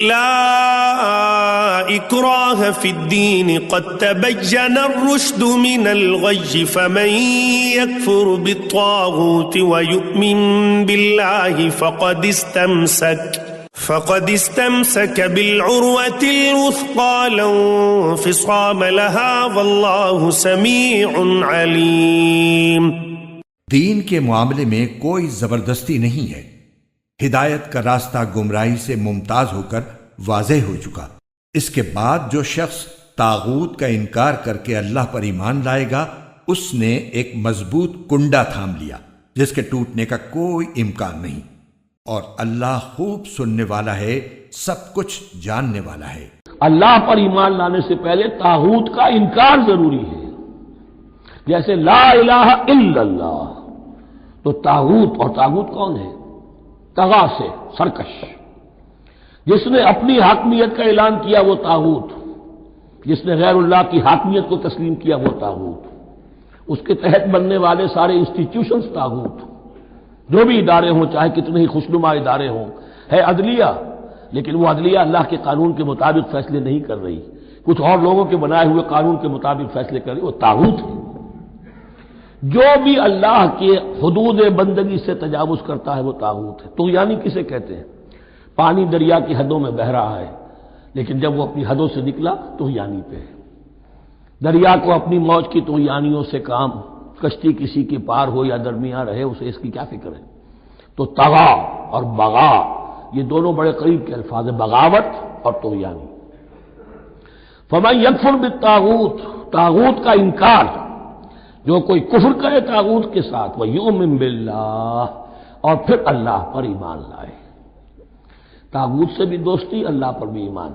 لا اکراہ فی الدین قد تبین الرشد من الغی فمن یکفر بالطاغوت ویؤمن باللہ فقد استمسک بالعروة الوثقى لا انفصام لها واللہ سمیع علیم۔ دین کے معاملے میں کوئی زبردستی نہیں ہے، ہدایت کا راستہ گمراہی سے ممتاز ہو کر واضح ہو چکا۔ اس کے بعد جو شخص طاغوت کا انکار کر کے اللہ پر ایمان لائے گا، اس نے ایک مضبوط کنڈا تھام لیا جس کے ٹوٹنے کا کوئی امکان نہیں، اور اللہ خوب سننے والا ہے، سب کچھ جاننے والا ہے۔ اللہ پر ایمان لانے سے پہلے طاغوت کا انکار ضروری ہے، جیسے لا الہ الا اللہ، تو طاغوت، اور طاغوت کون ہے؟ طغا سے سرکش، جس نے اپنی حاکمیت کا اعلان کیا وہ طاغوت، جس نے غیر اللہ کی حاکمیت کو تسلیم کیا وہ طاغوت، اس کے تحت بننے والے سارے انسٹیٹیوشنز طاغوت، جو بھی ادارے ہوں، چاہے کتنے ہی خوشنما ادارے ہوں۔ ہے عدلیہ، لیکن وہ عدلیہ اللہ کے قانون کے مطابق فیصلے نہیں کر رہی، کچھ اور لوگوں کے بنائے ہوئے قانون کے مطابق فیصلے کر رہی، وہ طاغوت ہے۔ جو بھی اللہ کے حدود بندگی سے تجاوز کرتا ہے وہ طاغوت ہے۔ طغیانی کسے کہتے ہیں؟ پانی دریا کی حدوں میں بہہ رہا ہے، لیکن جب وہ اپنی حدوں سے نکلا طغیانی پہ ہے۔ دریا کو اپنی موج کی طغیانیوں سے کام، کشتی کسی کی پار ہو یا درمیان رہے، اسے اس کی کیا فکر ہے؟ تو طغا اور بغا، یہ دونوں بڑے قریب کے الفاظ ہیں، بغاوت اور طغیانی۔ فمن یکفر بالطاغوت، طاغوت کا انکار، جو کوئی کفر کرے طاغوت کے ساتھ، وَيُؤْمِن بِاللَّهِ، اور پھر اللہ پر ایمان لائے۔ طاغوت سے بھی دوستی، اللہ پر بھی ایمان،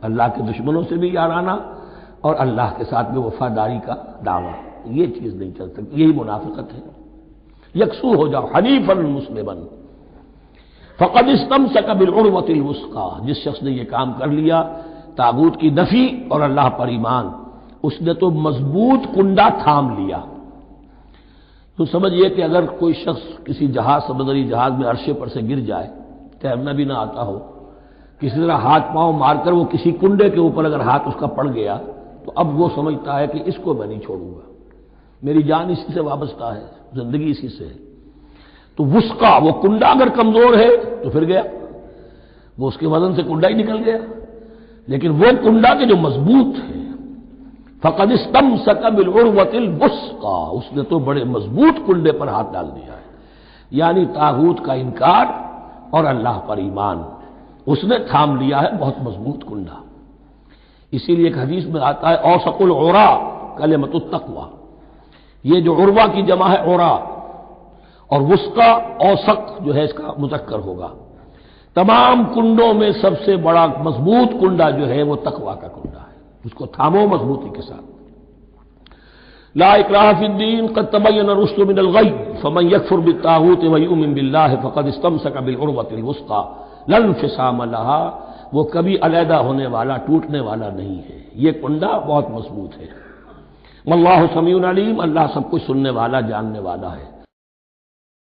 اللہ کے دشمنوں سے بھی یارانہ، اور اللہ کے ساتھ بھی وفاداری کا دعویٰ، یہ چیز نہیں چل سکتی، یہی منافقت ہے۔ یکسو ہو جاؤ، حنیفا مسلما، فقد استمسک بالعروۃ الوثقی، جس شخص نے یہ کام کر لیا، طاغوت کی نفی اور اللہ پر ایمان، اس نے تو مضبوط کنڈا تھام لیا۔ تو سمجھئے کہ اگر کوئی شخص کسی جہاز، سمندری جہاز میں عرشے پر سے گر جائے، تیرنا بھی نہ آتا ہو، کسی طرح ہاتھ پاؤں مار کر وہ کسی کنڈے کے اوپر اگر ہاتھ اس کا پڑ گیا، تو اب وہ سمجھتا ہے کہ اس کو میں نہیں چھوڑوں گا، میری جان اسی سے وابستہ ہے، زندگی اسی سے ہے۔ تو وثقا، وہ کنڈا اگر کمزور ہے تو پھر گیا، وہ اس کے وزن سے کنڈا ہی نکل گیا، لیکن وہ کنڈا کے جو مضبوط ہے، فقد استمسک بالعروۃ الوثقی، اس نے تو بڑے مضبوط کنڈے پر ہاتھ ڈال دیا ہے، یعنی طاغوت کا انکار اور اللہ پر ایمان، اس نے تھام لیا ہے بہت مضبوط کنڈا۔ اسی لیے ایک حدیث میں آتا ہے اوثق العرا کلمۃ التقوی، یہ جو عروہ کی جمع ہے عرا، اور وثقا اوثق جو ہے اس کا مذکر ہوگا۔ تمام کنڈوں میں سب سے بڑا مضبوط کنڈا جو ہے وہ تقوی کا کنڈا ہے، اس کو تھامو مضبوطی کے ساتھ۔ لا اکراہ فی الدین قد تبین الرشد من الغی فمن یکفر بالطاغوت ویؤمن باللہ فقد استمسک بالعروۃ الوثقی لا انفصام لها، وہ کبھی علیحدہ ہونے والا، ٹوٹنے والا نہیں ہے، یہ کنڈا بہت مضبوط ہے۔ واللہ سمیع علیم، اللہ سب کچھ سننے والا، جاننے والا ہے۔